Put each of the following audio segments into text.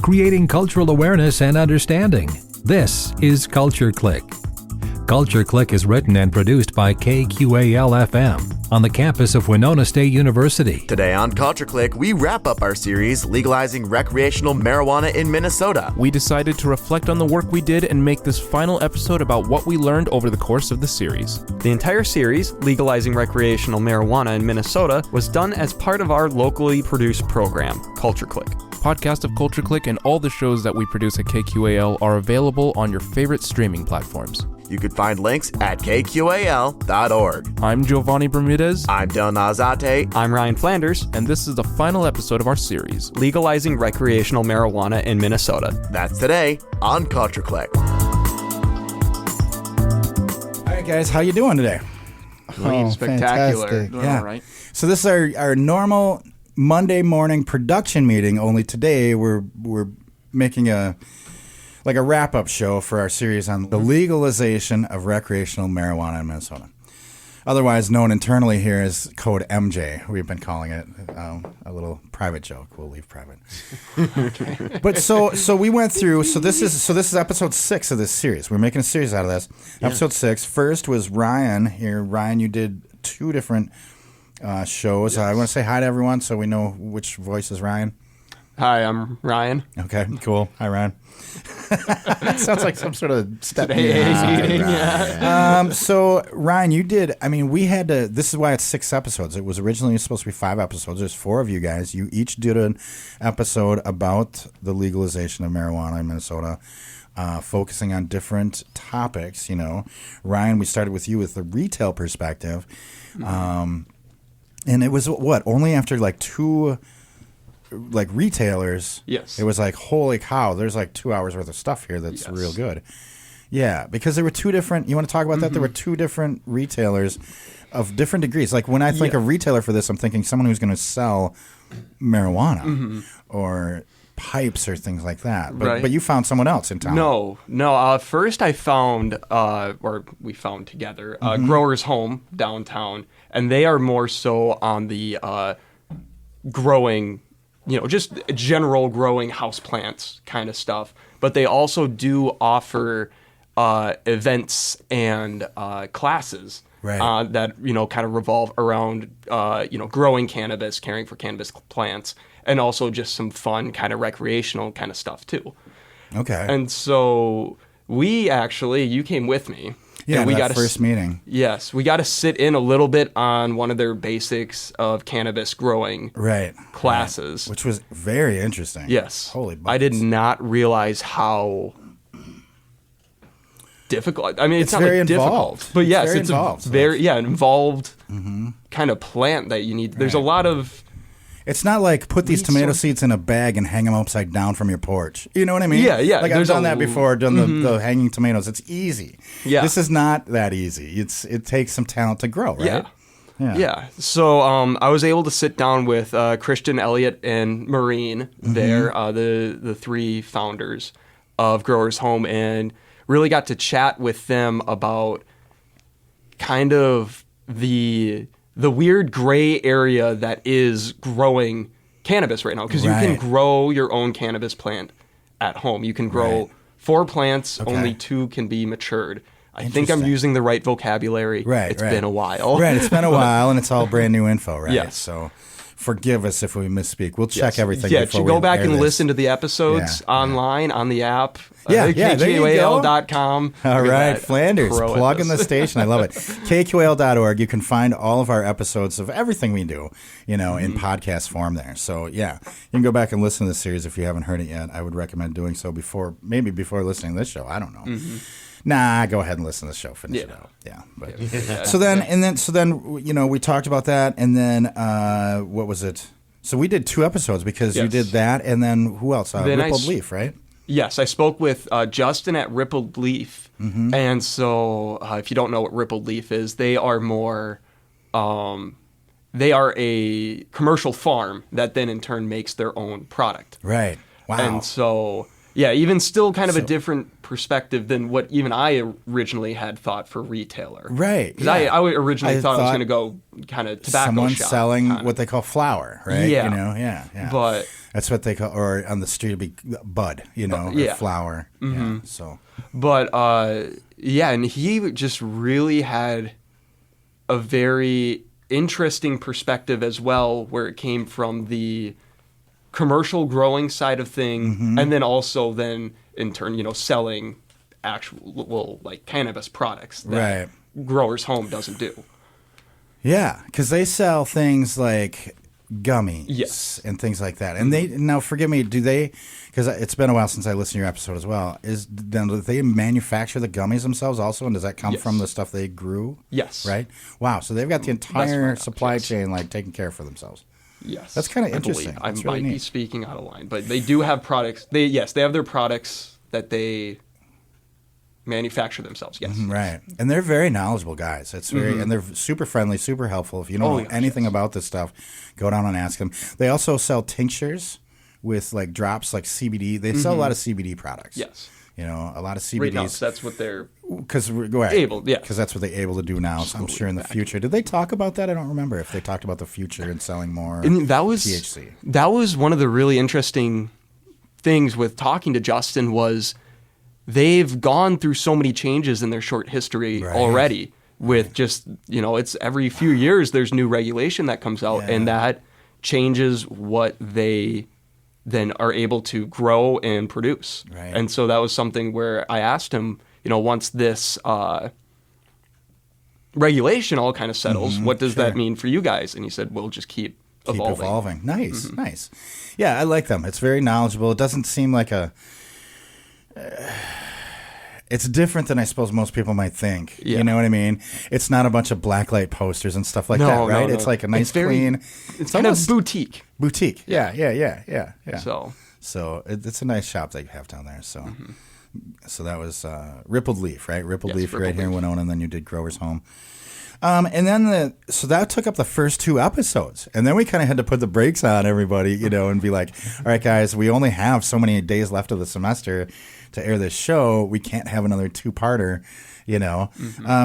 creating cultural awareness and understanding. This is Culture Clique. Culture Clique is written and produced by KQAL FM on the campus of Winona State University. Today on Culture Clique, we wrap up our series, Legalizing Recreational Marijuana in Minnesota. We decided to reflect on the work we did and make this final episode about what we learned over the course of the series. The entire series, Legalizing Recreational Marijuana in Minnesota, was done as part of our locally produced program, Culture Clique. Podcast of Culture Clique and all the shows that we produce at KQAL are available on your favorite streaming platforms. You can find links at KQAL.org. I'm Jiovani Bermudez. I'm Dylan Alzate. I'm Ryan Flanders. And this is the final episode of our series, Legalizing Recreational Marijuana in Minnesota. That's today on Culture Clique. All right, guys, how you doing today? Spectacular. Fantastic. Doing Yeah. all right. So this is our normal Monday morning production meeting, only today we're making a wrap-up show for our series on the legalization of recreational marijuana in Minnesota. Otherwise known internally here as Code MJ. We've been calling it a little private joke. We'll leave private. Okay. But so we went through. So this is episode 6 of this series. We're making a series out of this. Yeah. Episode 6. First was Ryan here. Ryan, you did 2 different shows. Yes. I want to say hi to everyone so we know which voice is Ryan. Hi, I'm Ryan. Okay, cool. Hi, Ryan. Sounds like some sort of step meeting. Yeah. So, Ryan, you did, we had to, this is why it's 6 episodes. It was originally supposed to be 5 episodes. There's 4 of you guys. You each did an episode about the legalization of marijuana in Minnesota, focusing on different topics, Ryan, we started with you with the retail perspective. And it was, only after 2... retailers. Yes. It was holy cow, there's 2 hours worth of stuff here that's real good. Yeah, because there were 2 different, you want to talk about that? There were 2 different retailers of different degrees. When I think of retailer for this, I'm thinking someone who's going to sell marijuana or pipes or things like that. But you found someone else in town. No. First I found, or we found together, Growers Home downtown, and they are more so on the growing, just general growing houseplants kind of stuff. But they also do offer events and classes that, kind of revolve around, growing cannabis, caring for cannabis plants, and also just some fun kind of recreational kind of stuff too. Okay. And so you came with me. Yeah, we got first meeting. Yes, we got to sit in a little bit on one of their basics of cannabis growing classes. Which was very interesting. Yes. Holy buckets. I did not realize how difficult. It's not very difficult. Involved. But yes, it's involved. Involved kind of plant that you need. There's a lot of... It's not put these tomato seeds in a bag and hang them upside down from your porch. You know what I mean? Yeah. I've done that before, done the hanging tomatoes. It's easy. Yeah. This is not that easy. It takes some talent to grow, right? Yeah. So I was able to sit down with Christian, Elliott, and Maureen there, the 3 founders of Growers Home, and really got to chat with them about kind of the weird gray area that is growing cannabis right now. Because you can grow your own cannabis plant at home. You can grow 4 plants, only 2 can be matured. I think I'm using the right vocabulary. It's been a while. It's been a while, and it's all brand new info, right? Yes. So forgive us if we misspeak. We'll check everything before we go back and this. Listen to the episodes online on the app. KQAL.com. All right, Flanders, plugging the station. I love it. KQAL.org. You can find all of our episodes of everything we do, in podcast form there. So, you can go back and listen to the series if you haven't heard it yet. I would recommend doing so before listening to this show. I don't know. Nah, go ahead and listen to the show. Finish it out. Yeah. But so then, we talked about that, and then what was it? So we did 2 episodes because you did that, and then who else? Rippled Leaf, right? Yes, I spoke with Justin at Rippled Leaf, and so if you don't know what Rippled Leaf is, they are more. They are a commercial farm that then in turn makes their own product. Right. Wow. And so Yeah, even still kind of a different perspective than what even I originally had thought for retailer. Right. Because I originally thought I was going to go kind of tobacco someone shop. selling kinda. what they call flour, right? Yeah. Yeah. But that's what they call, or on the street it'd be bud, or flour. Mm-hmm. Yeah, so. But, and he just really had a very interesting perspective as well, where it came from the commercial growing side of things, and then also then in turn, selling actual like cannabis products that Growers Home doesn't do. Yeah, because they sell things like gummies and things like that. And they, now forgive me, do they, because it's been a while since I listened to your episode as well, do they manufacture the gummies themselves also, and does that come from the stuff they grew? Yes. Right? Wow, so they've got the entire supply chain like taken care of for themselves. Yes. That's kind of interesting. I That's might really be neat. speaking out of line, but they do have products. They have their products that they manufacture themselves. Yes. Right. And they're very knowledgeable guys. It's very and they're super friendly, super helpful. If you don't know anything about this stuff, go down and ask them. They also sell tinctures with like drops like CBD. They sell a lot of CBD products. Yes. A lot of CBDs. Right now, that's what they're go ahead. able. Yeah. Because that's what they're able to do now. So I'm sure in the future. Did they talk about that? I don't remember if they talked about the future and selling more THC. That was one of the really interesting things with talking to Justin was they've gone through so many changes in their short history already with just, it's every few years there's new regulation that comes out and that changes what they then are able to grow and produce. Right. And so that was something where I asked him, once this regulation all kind of settles, what does that mean for you guys? And he said, we'll just keep evolving. Nice, nice. Yeah, I like them. It's very knowledgeable. It doesn't seem like it's different than I suppose most people might think. Yeah. You know what I mean? It's not a bunch of blacklight posters and stuff like that, right? No. It's like a nice, clean. It's kind of boutique. Boutique. Yeah. So it's a nice shop they have down there. So, so that was Rippled Leaf, right? Rippled Leaf right here in Winona, and then you did Growers Home. And then so that took up the first 2 episodes, and then we kind of had to put the brakes on everybody, and be like, all right, guys, we only have so many days left of the semester to air this show. We can't have another 2-parter,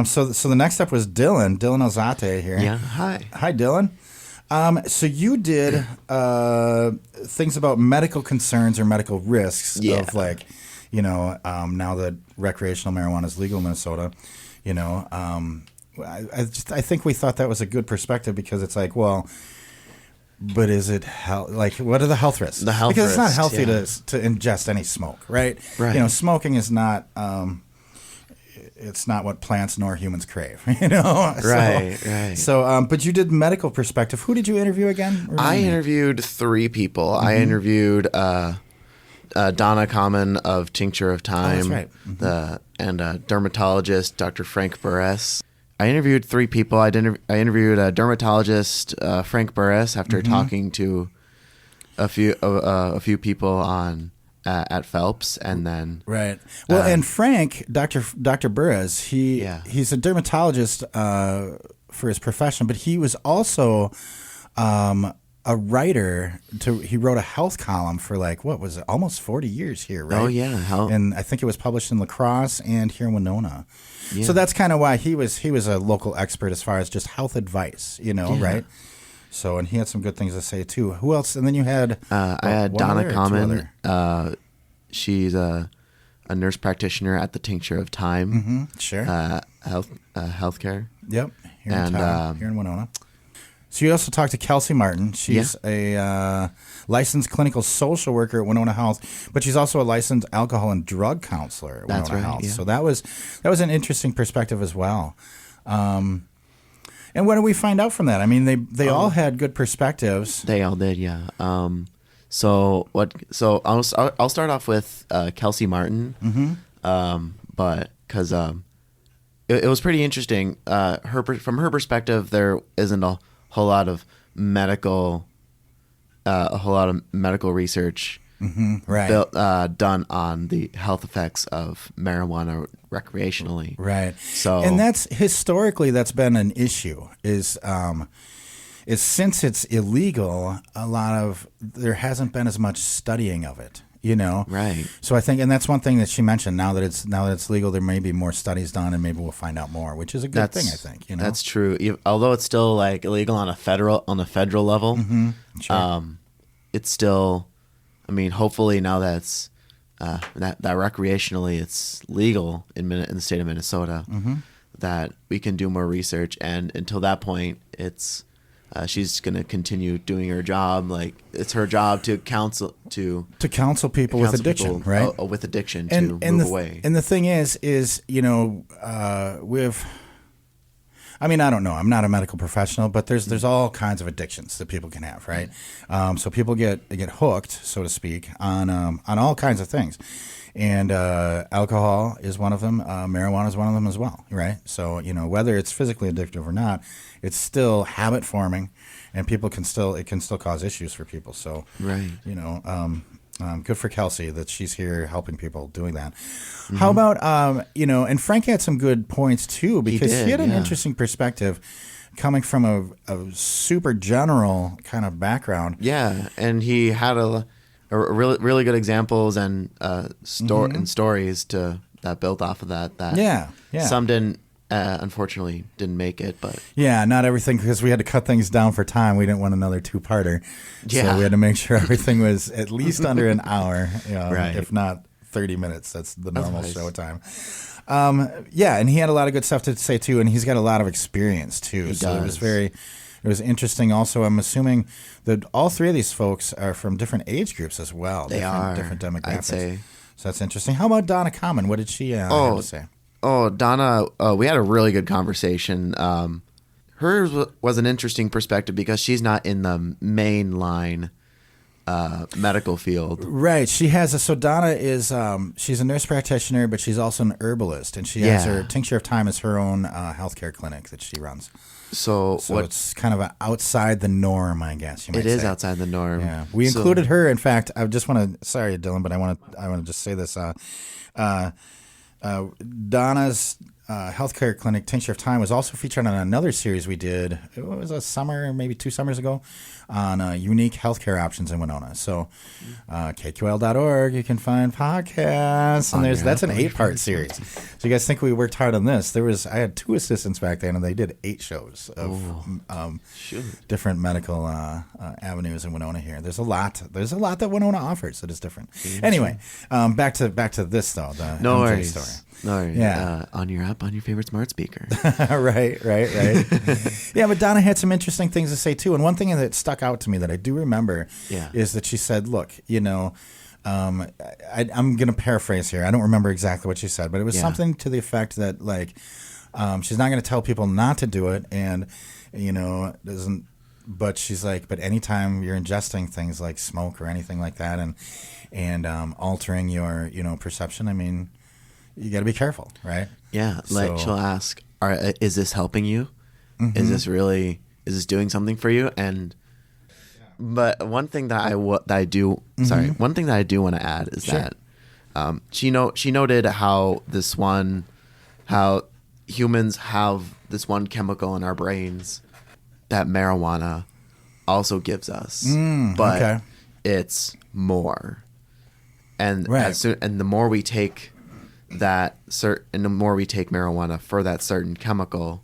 So the next up was Dylan Alzate here. Yeah, hi. Hi, Dylan. So you did things about medical concerns or medical risks of like, now that recreational marijuana is legal in Minnesota, I think we thought that was a good perspective because it's like, well, but is it what are the health risks? The health because risks, it's not healthy to ingest any smoke, right? Right. Smoking is not it's not what plants nor humans crave, Right. So, but you did medical perspective. Who did you interview again? I interviewed 3 people. I interviewed Donna Common of Tincture of Time, and dermatologist Dr. Frank Buress. I interviewed 3 people. I interviewed a dermatologist, Frank Buress, after talking to a few people on at Phelps, and then and Frank, Dr. Buress, he's a dermatologist for his profession, but he was also a writer. He wrote a health column for almost 40 years here, right? Oh yeah, and I think it was published in La Crosse and here in Winona. Yeah. So that's kind of why he was a local expert as far as just health advice, right? So, and he had some good things to say too. Who else? And then you had I had Donna Common. She's a nurse practitioner at the Tincture of Time. Sure. Healthcare. Yep. Here in town, here in Winona. So you also talked to Kelsey Martin. She's a licensed clinical social worker at Winona Health, but she's also a licensed alcohol and drug counselor at Winona Health. Yeah. So that was an interesting perspective as well. And what did we find out from that? I mean, they all had good perspectives. They all did, yeah. So I'll start off with Kelsey Martin, but because it was pretty interesting. From her perspective, there isn't a whole lot of medical research done on the health effects of marijuana recreationally. Right. So, and that's historically been an issue. Is since it's illegal, there hasn't been as much studying of it. Right. So I think, and that's one thing that she mentioned. Now that it's legal, there may be more studies done, and maybe we'll find out more, which is a good thing. I think. That's true. Although it's still like illegal on the federal level, Sure. it's still. I mean, hopefully now that's that recreationally it's legal in the state of Minnesota, that we can do more research, and until that point, it's. She's going to continue doing her job. Like, it's her job to counsel people with addiction, right? With addiction to move away. And the thing is I mean, I don't know. I'm not a medical professional, but there's all kinds of addictions that people can have, right? So people get hooked, so to speak, on all kinds of things. And alcohol is one of them. Marijuana is one of them as well, right? So, whether it's physically addictive or not, it's still habit forming, and it can still cause issues for people. So, right. Good for Kelsey that she's here helping people doing that. How about, and Frank had some good points too, because he had an interesting perspective coming from a super general kind of background. Yeah, and he had a really, really good examples and stories that built off of that. Yeah. Some didn't, unfortunately, didn't make it, but not everything, because we had to cut things down for time. We didn't want another 2-parter, so we had to make sure everything was at least under an hour, right. If not 30 minutes. That's the normal show time. And he had a lot of good stuff to say too, and he's got a lot of experience too. It was interesting. Also, I'm assuming that all three of these folks are from different age groups as well. They are different demographics. I'd say. So that's interesting. How about Donna Common? What did she have to say? Oh, Donna, we had a really good conversation. Hers was an interesting perspective because she's not in the mainline medical field. Right. She has so Donna is she's a nurse practitioner, but she's also an herbalist, and she has her Tincture of Time as her own healthcare clinic that she runs. So it's kind of outside the norm, I guess you might say. It is outside the norm. Yeah. We included her. In fact, I just want to. Sorry, Dylan, but I want to just say this. Donna's healthcare clinic, Tincture of Time, was also featured on another series we did. It was a summer, maybe 2 summers ago, on unique healthcare options in Winona. So, KQAL.org, you can find podcasts, and that's an 8-part series. So you guys think we worked hard on this? I had 2 assistants back then, and they did 8 shows of different medical avenues in Winona here. There's a lot that Winona offers that is different. Anyway, back to this though. The MJ story. No, yeah. On your app, on your favorite smart speaker. Right. Yeah, but Donna had some interesting things to say too. And one thing that stuck out to me that I do remember is that she said, look, I'm going to paraphrase here. I don't remember exactly what she said, but it was something to the effect that she's not going to tell people not to do it, and doesn't. But she's like, but anytime you're ingesting things like smoke or anything like that, and altering your perception, I mean, you got to be careful, right? Yeah, she'll ask, is this helping you? Mm-hmm. Is this doing something for you? But one thing that I do want to add is that she noted how humans have this one chemical in our brains that marijuana also gives us, but it's more, and and the more we take and the more we take marijuana for that certain chemical,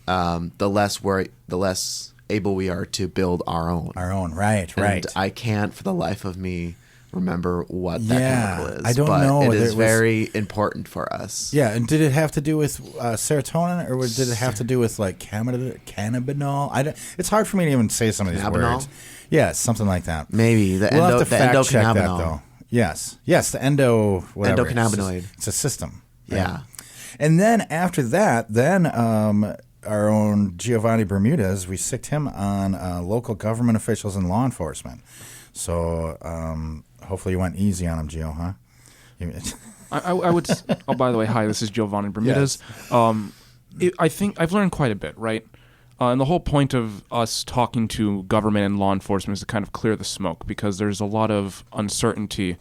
the less able we are to build our own. Right. I can't for the life of me remember what that chemical is. I don't know. It is very important for us. Yeah, and did it have to do with serotonin, or did it have to do with like cannabinol? It's hard for me to even say some of these words. Yeah, something like that. Maybe the we'll have to fact check that, endocannabinol. though. Yes, the endocannabinoid. It's a system. Right? Yeah. And then after that, our own Jiovani Bermudez, we sicked him on local government officials and law enforcement. So hopefully you went easy on him, Gio, huh? I would. Oh, by the way, hi. This is Jiovani Bermudez. Yes. I think I've learned quite a bit, right? And the whole point of us talking to government and law enforcement is to kind of clear the smoke, because there's a lot of uncertainty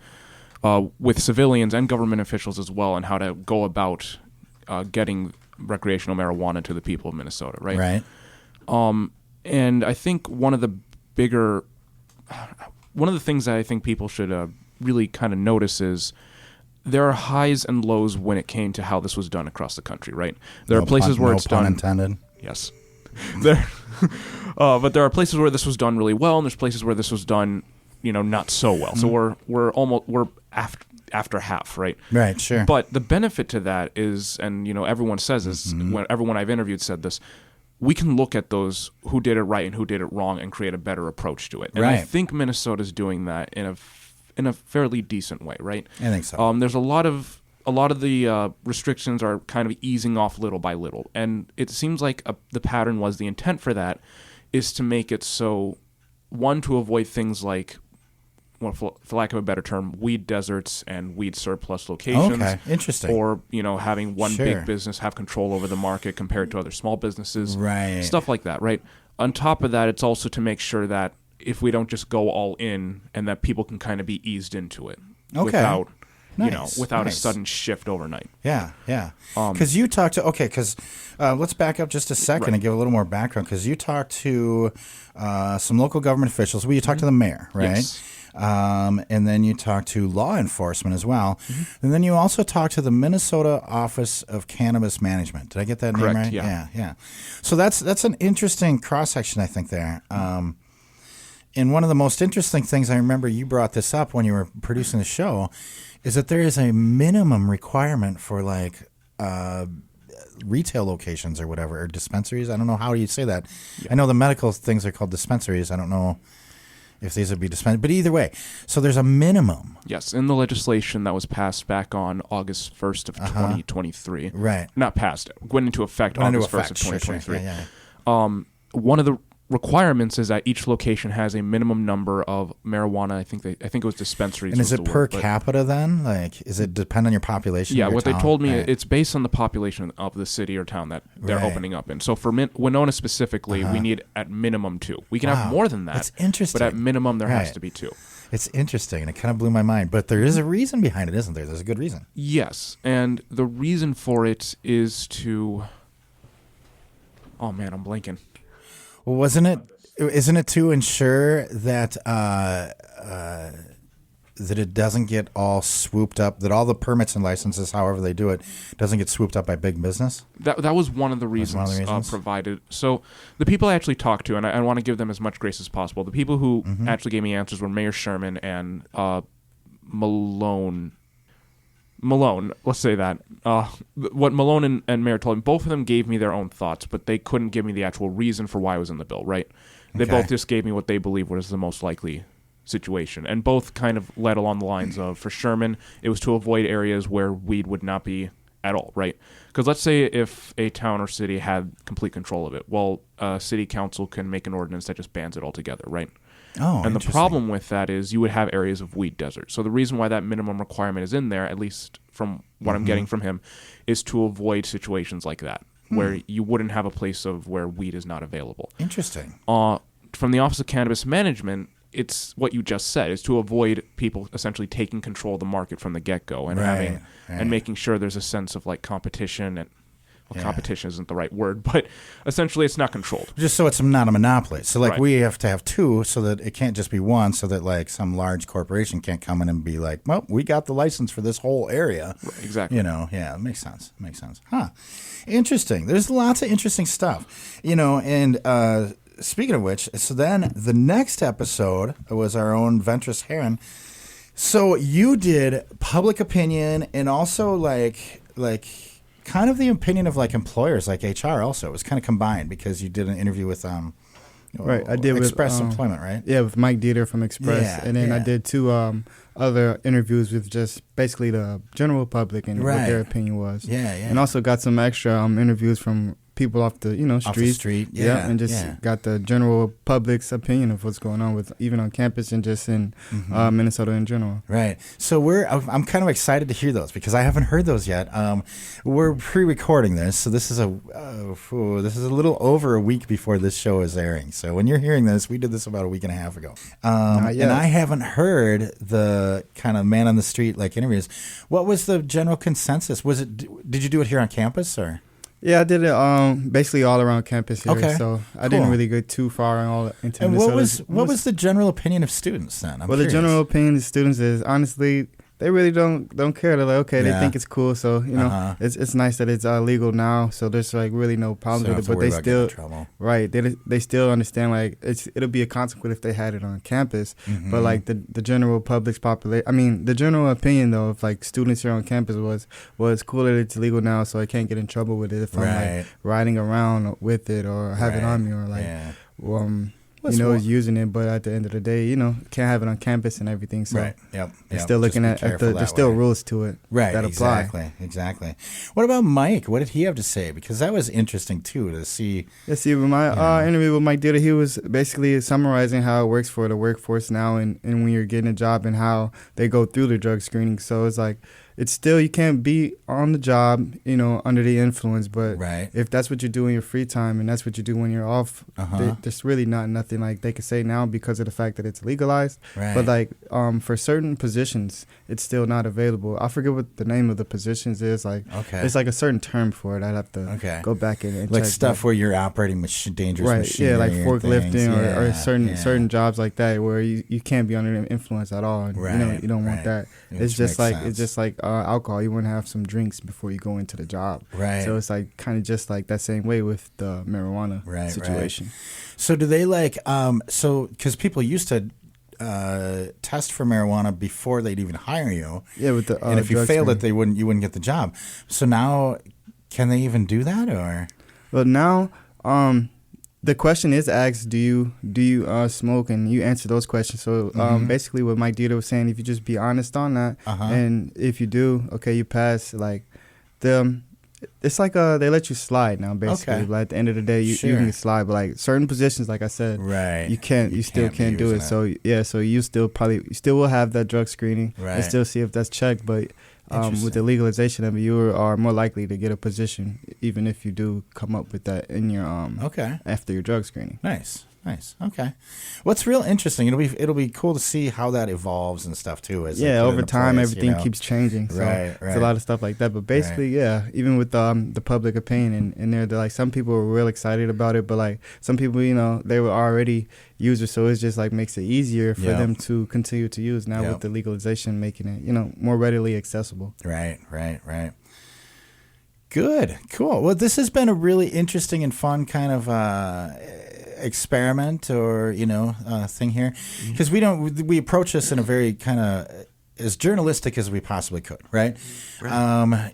with civilians and government officials as well on how to go about getting recreational marijuana to the people of Minnesota, right? Right. And I think one of the things that I think people should really kind of notice is there are highs and lows when it came to how this was done across the country, right? There are places where it's done. No pun intended. Yes. But there are places where this was done really well, and there's places where this was done, not so well. So we're after half, right? Right, sure. But the benefit to that is, and everyone says this, when everyone I've interviewed said this, we can look at those who did it right and who did it wrong and create a better approach to it. And I think Minnesota's doing that in a fairly decent way, right? I think so. There's a lot of the restrictions are kind of easing off little by little, and it seems like the pattern was the intent for that is to make it so, one, to avoid things like, well, for lack of a better term, weed deserts and weed surplus locations. Okay, interesting. Or, having one big business have control over the market compared to other small businesses. Right. Stuff like that, right? On top of that, it's also to make sure that if we don't just go all in and that people can kind of be eased into it without a sudden shift overnight. Yeah. Because you talked to, let's back up just a second and give a little more background, because you talked to some local government officials. Well, you talked to the mayor, right? Yes. And then you talked to law enforcement as well. And then you also talked to the Minnesota Office of Cannabis Management. Did I get that Correct, name right? yeah. So that's an interesting cross-section, I think, there. And one of the most interesting things, I remember you brought this up when you were producing the show, is that there is a minimum requirement for retail locations or whatever, or dispensaries. I don't know how you say that. Yeah. I know the medical things are called dispensaries. I don't know if these would be dispensaries, but either way. So there's a minimum. Yes, in the legislation that was passed back on August 1st of 2023. Right. Not passed. Went into effect August 1st of 2023. Sure. Yeah. One of the requirements is that each location has a minimum number of marijuana. I think it was dispensaries. And is it per capita then? Is it depend on your population? Yeah, of your what town? they told me, Right. it's based on the population of the city or town that they're Right. opening up in. So for Winona specifically, we need at minimum 2. We can have more than that. That's interesting. But at minimum, there has Right. to be 2. It's interesting, and it kind of blew my mind. But there is a reason behind it, isn't there? There's a good reason. Yes, and the reason for it is to... Oh, man, I'm blanking. Well, isn't it to ensure that that it doesn't get all swooped up, that all the permits and licenses, however they do it, doesn't get swooped up by big business? That was one of the reasons, provided. So the people I actually talked to, and I want to give them as much grace as possible, the people who actually gave me answers were Mayor Sherman and Malone, let's say that. What Malone and Mayor told me, both of them gave me their own thoughts, but they couldn't give me the actual reason for why it was in the bill, right? They both just gave me what they believed was the most likely situation. And both kind of led along the lines of, for Sherman, it was to avoid areas where weed would not be at all, right? Because let's say if a town or city had complete control of it, well, city council can make an ordinance that just bans it altogether, right? Oh, and the problem with that is you would have areas of weed desert. So the reason why that minimum requirement is in there, at least from what I'm getting from him, is to avoid situations like that, where you wouldn't have a place of where weed is not available. Interesting. From the Office of Cannabis Management, it's what you just said, is to avoid people essentially taking control of the market from the get-go and and making sure there's a sense of competition and competition isn't the right word, but essentially it's not controlled. Just so it's not a monopoly. So we have to have 2 so that it can't just be 1, so that some large corporation can't come in and be like, well, we got the license for this whole area. Right, exactly. It makes sense. Huh. Interesting. There's lots of interesting stuff. And speaking of which, so then the next episode was our own Ventress Heron. So you did public opinion and also kind of the opinion of employers, like HR also. It was kind of combined because you did an interview with right. I did Express with, Employment, right? Yeah, with Mike Dieter from Express. And then I did 2 other interviews with just basically the general public and what their opinion was. Yeah. And also got some extra interviews from people off the street. Off the street, and just got the general public's opinion of what's going on with even on campus and just in Minnesota in general. Right. So I'm kind of excited to hear those because I haven't heard those yet. We're pre-recording this, so this is a little over a week before this show is airing. So when you're hearing this, we did this about a week and a half ago, and I haven't heard the kind of man on the street interviews. What was the general consensus? Did you do it here on campus or? Yeah, I did it basically all around campus here. Okay, So I cool. didn't really get too far into And Minnesota. what was the general opinion of students then? I'm Well, curious. the general opinion of students is honestly they really don't care. They're like, okay, Yeah. they think it's cool, so you know it's nice that it's legal now. So there's like really no problems with it, but they still right. They still understand like it'll be a consequence if they had it on campus. Mm-hmm. But like the general public's the general opinion though of like students here on campus was cool that it's legal now, so I can't get in trouble with it if I'm like riding around with it or have it on me or like using it, but at the end of the day, can't have it on campus and everything. So they're still looking at there's still rules to it that apply. Exactly. What about Mike? What did he have to say? Because that was interesting too to see. Yeah, see, with my interview with Mike Dita, he was basically summarizing how it works for the workforce now and when you're getting a job and how they go through the drug screening. So it's like, it's still, you can't be on the job, under the influence. But if that's what you do in your free time and that's what you do when you're off, there's really nothing like they could say now because of the fact that it's legalized. But like for certain positions, it's still not available. I forget what the name of the positions is. Like it's like a certain term for it. I'd have to go back and like check stuff where you're operating dangerous machinery. Yeah, like forklifting or certain jobs like that where you can't be under influence at all. And, you don't want that. It's just like alcohol. You want to have some drinks before you go into the job. So it's like kind of just like that same way with the marijuana situation. So do they like because people used to test for marijuana before they'd even hire you. Yeah, with the and if you failed it, you wouldn't get the job. So now, can they even do that or? Well, now the question is asked, do you smoke, and you answer those questions. So basically what Mike Dita was saying, if you just be honest on that, and if you do, okay, you pass. Like it's like they let you slide now, basically. But at the end of the day, you can slide. But like certain positions, like I said, you still can't do it. So so you still will have that drug screening and still see if that's checked. But with the legalization of it, you are more likely to get a position, even if you do come up with that in your after your drug screening. Nice. Okay. What's real interesting? It'll be cool to see how that evolves and stuff too. As over time, everything keeps changing. So it's a lot of stuff like that. But basically, even with the public opinion, and they're like some people were real excited about it, but like some people, they were already users, so it's just like makes it easier for them to continue to use now with the legalization, making it more readily accessible. Right. Good, cool. Well, this has been a really interesting and fun kind of experiment or thing here, because we approach this in a very kind of as journalistic as we possibly could, right?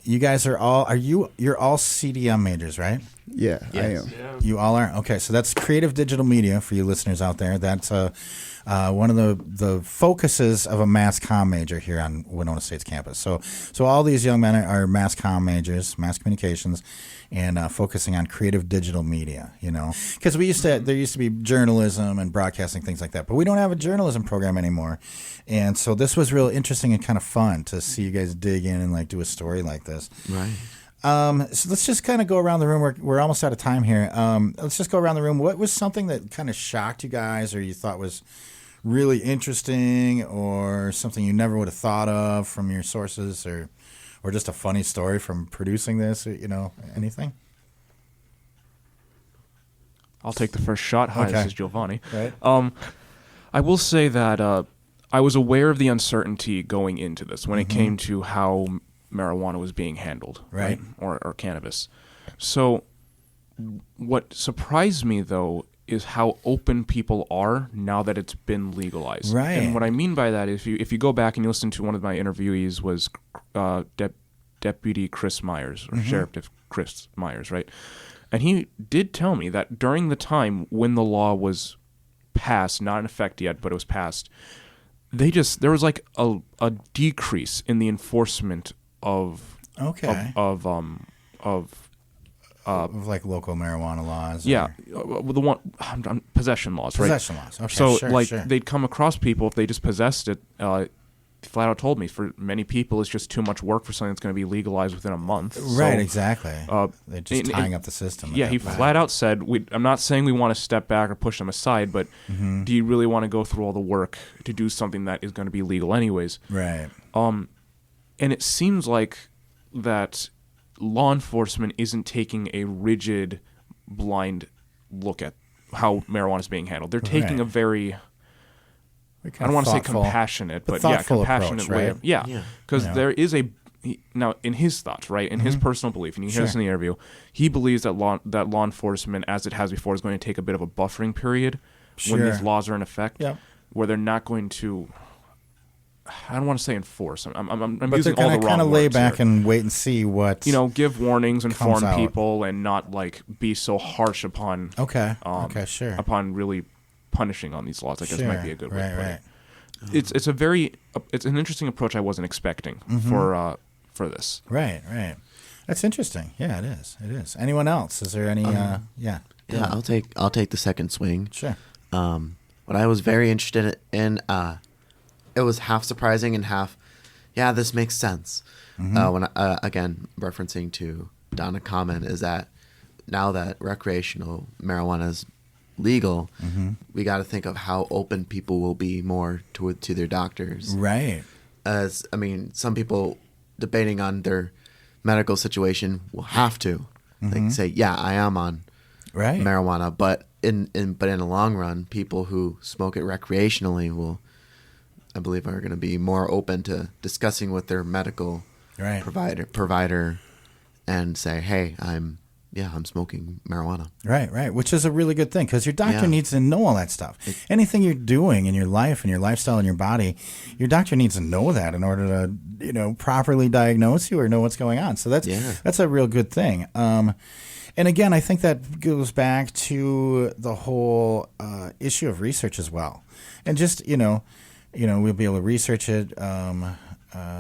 You guys you're all CDM majors, right? Yeah, yes. I am. Yeah. You all are? Okay, so that's creative digital media for you listeners out there. That's one of the focuses of a mass comm major here on Winona State's campus. So all these young men are mass comm majors, mass communications, and focusing on creative digital media, because there used to be journalism and broadcasting, things like that, but we don't have a journalism program anymore. And so this was real interesting and kind of fun to see you guys dig in and like do a story like this. Right. So let's just kind of go around the room. We're almost out of time here. Let's just go around the room. What was something that kind of shocked you guys or you thought was really interesting or something you never would have thought of from your sources or just a funny story from producing this, anything? I'll take the first shot. Hi, this is Jiovani. Right. I will say that I was aware of the uncertainty going into this when it came to how marijuana was being handled, right? Or cannabis. So what surprised me, though, is how open people are now that it's been legalized. Right. And what I mean by that is if you go back and you listen to one of my interviewees was Deputy Chris Myers, or Sheriff Chris Myers, right? And he did tell me that during the time when the law was passed, not in effect yet, but it was passed, there was like a decrease in the enforcement of like local marijuana laws. The possession laws, right? Possession laws. Okay. So they'd come across people if they just possessed it. Flat out told me for many people it's just too much work for something that's going to be legalized within a month. Right, exactly. They're just tying up the system. Yeah, he flat out said, I'm not saying we want to step back or push them aside, but do you really want to go through all the work to do something that is going to be legal anyways? Right. And it seems like that law enforcement isn't taking a rigid, blind look at how marijuana is being handled. They're taking a very, I don't want to say compassionate, but compassionate approach, way. Right? Yeah, because there is now in his thoughts, right, in his personal belief, and you hear this in the interview, he believes that law enforcement, as it has before, is going to take a bit of a buffering period when these laws are in effect, where they're not going to. I don't want to say enforce. I'm but using they're all the wrong kind of lay words back here. and wait and see what give warnings, inform out. people, and not like be so harsh upon upon really punishing on these laws. I guess might be a good way to put it. It's an interesting approach I wasn't expecting for this. Right. That's interesting. Yeah, it is. Anyone else? Is there any? Yeah, I'll take the second swing. Sure. What I was very interested in, it was half surprising and half, this makes sense. When again referencing to Donna comment is that now that recreational marijuana is legal, we got to think of how open people will be more to their doctors. Right. As some people debating on their medical situation will have to say, I am on marijuana, but in the long run, people who smoke it recreationally will, I believe, are going to be more open to discussing with their medical provider and say, hey, I'm smoking marijuana. Right. Which is a really good thing because your doctor needs to know all that stuff. Anything you're doing in your life and your lifestyle and your body, your doctor needs to know that in order to, properly diagnose you or know what's going on. So that's a real good thing. And again, I think that goes back to the whole issue of research as well. And just, we'll be able to research it,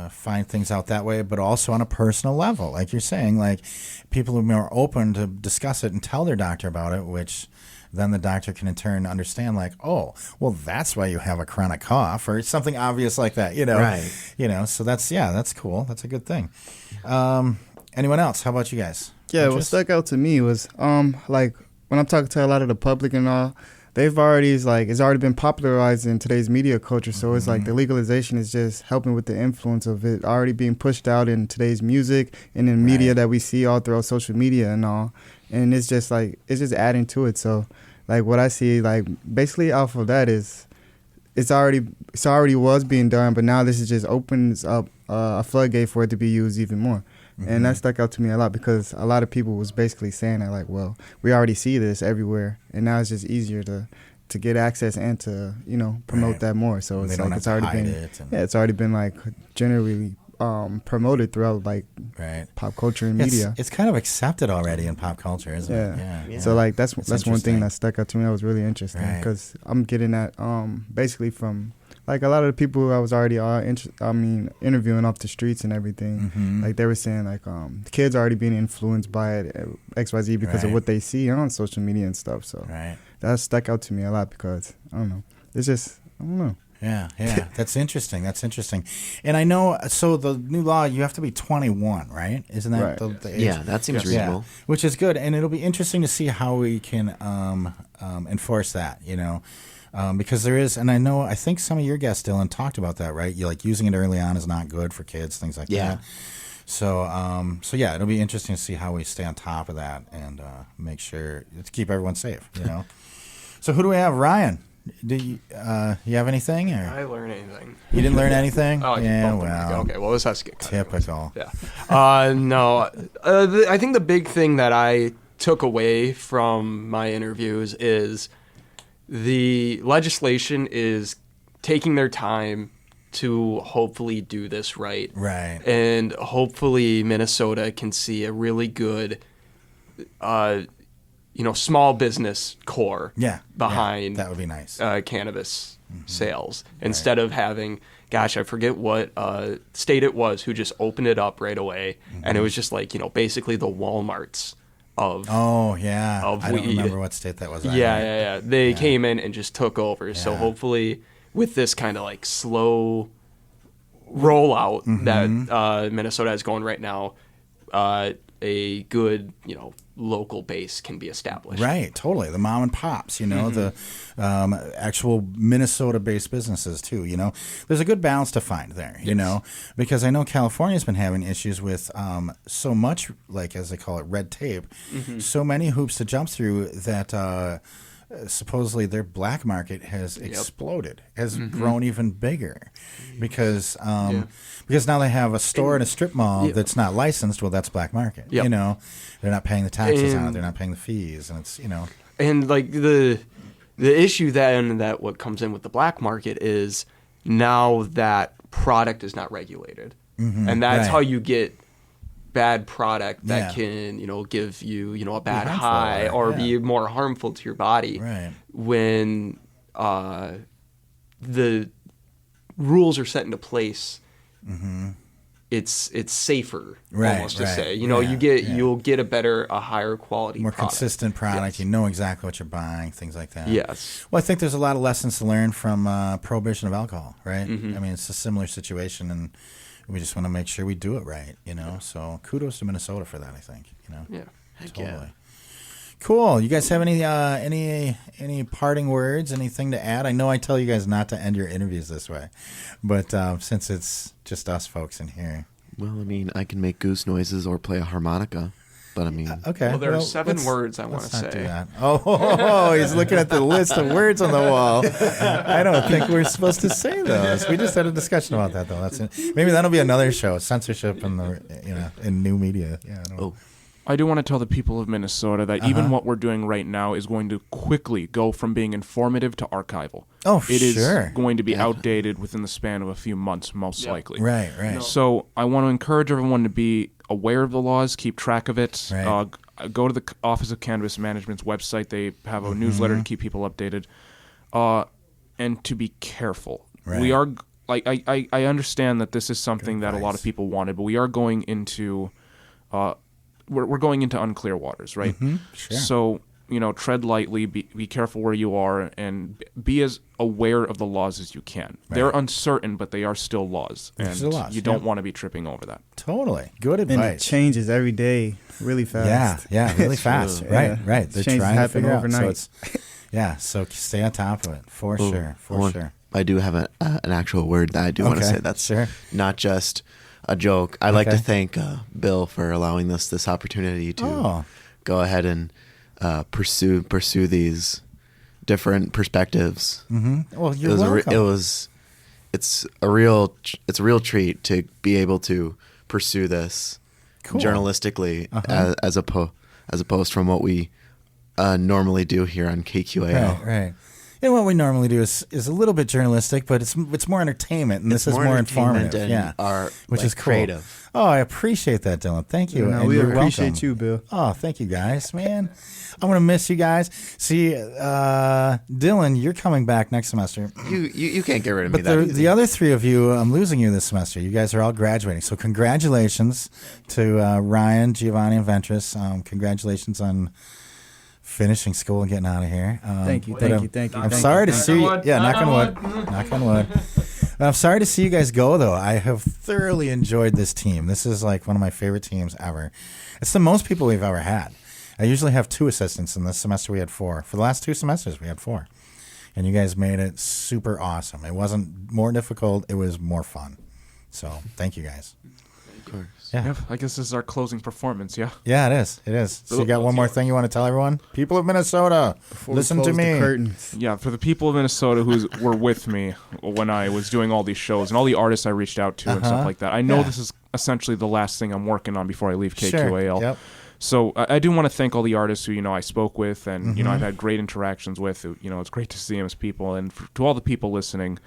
find things out that way, but also on a personal level. Like you're saying, like people are more open to discuss it and tell their doctor about it, which then the doctor can in turn understand like, oh, well, that's why you have a chronic cough or something obvious like that, Right. So that's cool. That's a good thing. Anyone else? How about you guys? Yeah, what stuck out to me was like when I'm talking to a lot of the public and all, it's already been popularized in today's media culture. So it's like the legalization is just helping with the influence of it already being pushed out in today's music and in media that we see all throughout social media and all. And it's just adding to it. So like what I see, like basically off of that is it's already was being done, but now this is just opens up a floodgate for it to be used even more. And that stuck out to me a lot because a lot of people was basically saying that like, well, we already see this everywhere, and now it's just easier to get access and to promote that more. So it's like it's already been like generally promoted throughout like pop culture and media. It's kind of accepted already in pop culture, isn't it? Yeah. So like that's one thing that stuck out to me. That was really interesting because I'm getting that basically from. Like a lot of the people who I was already interviewing off the streets and everything, like they were saying like the kids are already being influenced by it, XYZ because of what they see on social media and stuff. So that stuck out to me a lot because I don't know. It's just I don't know. Yeah. That's interesting. And I know, so the new law, you have to be 21, right? Isn't that the age? Yeah, that seems reasonable. Yeah, which is good. And it'll be interesting to see how we can enforce that, because there is, and I think some of your guests, Dylan, talked about that, right? You like using it early on is not good for kids, things like that. So, it'll be interesting to see how we stay on top of that and make sure to keep everyone safe, So who do we have? Ryan, do you have anything? Or? I learn anything. You didn't learn anything? Okay, well, this has to get cut. Typical. Yeah. No, I think the big thing that I took away from my interviews is the legislation is taking their time to hopefully do this right. Right. And hopefully Minnesota can see a really good, small business core behind that would be nice. Cannabis sales instead of having, gosh, I forget what state it was who just opened it up right away. And it was just like, basically the Walmarts of I don't weed. remember what state that was. They came in and just took over. So hopefully with this kind of like slow rollout that Minnesota is going right now, a good, local base can be established. Right, totally. The mom and pops, the actual Minnesota-based businesses too. There's a good balance to find there. Because I know California's been having issues with so much, like as they call it, red tape, so many hoops to jump through that. Supposedly their black market has exploded, has grown even bigger because now they have a store in a strip mall that's not licensed. Well, that's black market. They're not paying the taxes on it. They're not paying the fees, and it's And like the issue then that what comes in with the black market is now that product is not regulated, and that's how you get bad product that can give you a bad high or be more harmful to your body when the rules are set into place. It's safer almost to say you'll get a higher quality more product. Consistent product. You know exactly what you're buying, things like that. Yes. Well, I think there's a lot of lessons to learn from prohibition of alcohol, right? I mean, it's a similar situation, and we just want to make sure we do it right, So kudos to Minnesota for that, I think, Yeah. Totally. Cool. You guys have any parting words, anything to add? I know I tell you guys not to end your interviews this way, but since it's just us folks in here. Well, I mean, I can make goose noises or play a harmonica, but I mean... Okay. Well, there are 7 words I want to Let's not do say. that. Oh, he's looking at the list of words on the wall. I don't think we're supposed to say those. We just had a discussion about that, though. That's it. Maybe that'll be another show, censorship in new media. Yeah. I don't know. I do want to tell the people of Minnesota that even what we're doing right now is going to quickly go from being informative to archival. Oh, It is sure. going to be outdated within the span of a few months, most likely. Right. So I want to encourage everyone to be aware of the laws, keep track of it. Right. Go to the Office of Cannabis Management's website. They have a newsletter to keep people updated. And to be careful. Right. We are, I understand that this is something that a lot of people wanted, but we are going into... We're going into unclear waters, right? Sure. So, tread lightly, be careful where you are, and be as aware of the laws as you can. Right. They're uncertain, but they are still laws, and still laws, you don't want to be tripping over that. Totally. Good And advice. it changes every day really fast. Yeah, really fast. Right. They're Changes trying to happen figure overnight. out. So stay on top of it, for sure. I do have an actual word that I do want to say. That's not just a joke. I'd like to thank Bill for allowing us this opportunity to go ahead and pursue these different perspectives. Well, you're welcome. It's a real treat to be able to pursue this journalistically as opposed from what we normally do here on KQAL. Right. And what we normally do is a little bit journalistic, but it's more entertainment, and this is more informative. Which is cool. Creative. Oh, I appreciate that, Dylan. Thank you. No, and we you're appreciate welcome. you, Bill. Oh, thank you, guys. Man, I'm gonna miss you guys. See, Dylan, you're coming back next semester. You can't get rid of me But that easy. the other 3 of you, I'm losing you this semester. You guys are all graduating, so congratulations to Ryan, Jiovani, and Ventress. Congratulations on finishing school and getting out of here. Thank you. I'm sorry to see you. Yeah, knock on wood. I'm sorry to see you guys go, though. I have thoroughly enjoyed this team. This is like one of my favorite teams ever. It's the most people we've ever had. I usually have 2 assistants, and this semester we had 4. For the last 2 semesters, we had 4. And you guys made it super awesome. It wasn't more difficult. It was more fun. So thank you guys. Of course. Yeah, I guess this is our closing performance, yeah? Yeah, it is. So you got one more thing you want to tell everyone? People of Minnesota, listen to me. The curtains. Yeah, for the people of Minnesota who were with me when I was doing all these shows and all the artists I reached out to and stuff like that, I know this is essentially the last thing I'm working on before I leave KQAL. Sure. Yep. So I do want to thank all the artists who, I spoke with and, I've had great interactions with. It's great to see them as people. And to all the people listening,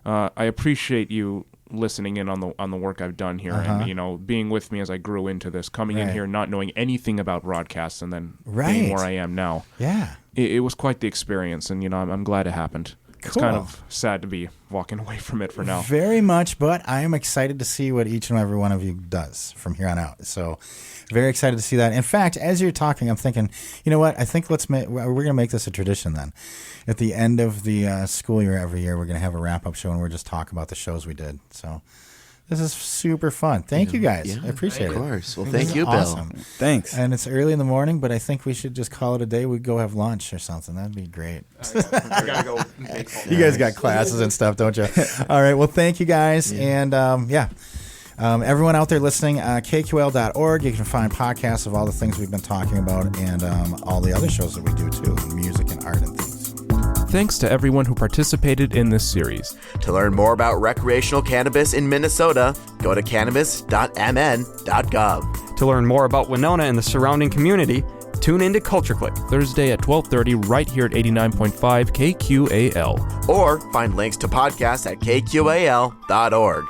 I appreciate you listening in on the work I've done here and being with me as I grew into this, coming in here not knowing anything about broadcasts and then being where I am now. Yeah, it was quite the experience, and I'm glad it happened. It's kind of sad to be walking away from it for now. Very much, but I am excited to see what each and every one of you does from here on out. So very excited to see that. In fact, as you're talking, I'm thinking, you know what? I think we're going to make this a tradition then. At the end of the school year every year, we're going to have a wrap-up show, and we're just talk about the shows we did. So This is super fun. Thank you guys. Yeah, I appreciate it. Of course. Well, This thank is you, Bill. awesome. Thanks. And it's early in the morning, but I think we should just call it a day. We'd go have lunch or something. That'd be great. I gotta go make phone You guys got classes and stuff, don't you? All right. Well, thank you guys. And everyone out there listening, KQAL.org, you can find podcasts of all the things we've been talking about and all the other shows that we do too, music and art and things. Thanks to everyone who participated in this series. To learn more about recreational cannabis in Minnesota, go to cannabis.mn.gov. To learn more about Winona and the surrounding community, tune into Culture Clique. Thursday at 12:30 right here at 89.5 KQAL. Or find links to podcasts at kqal.org.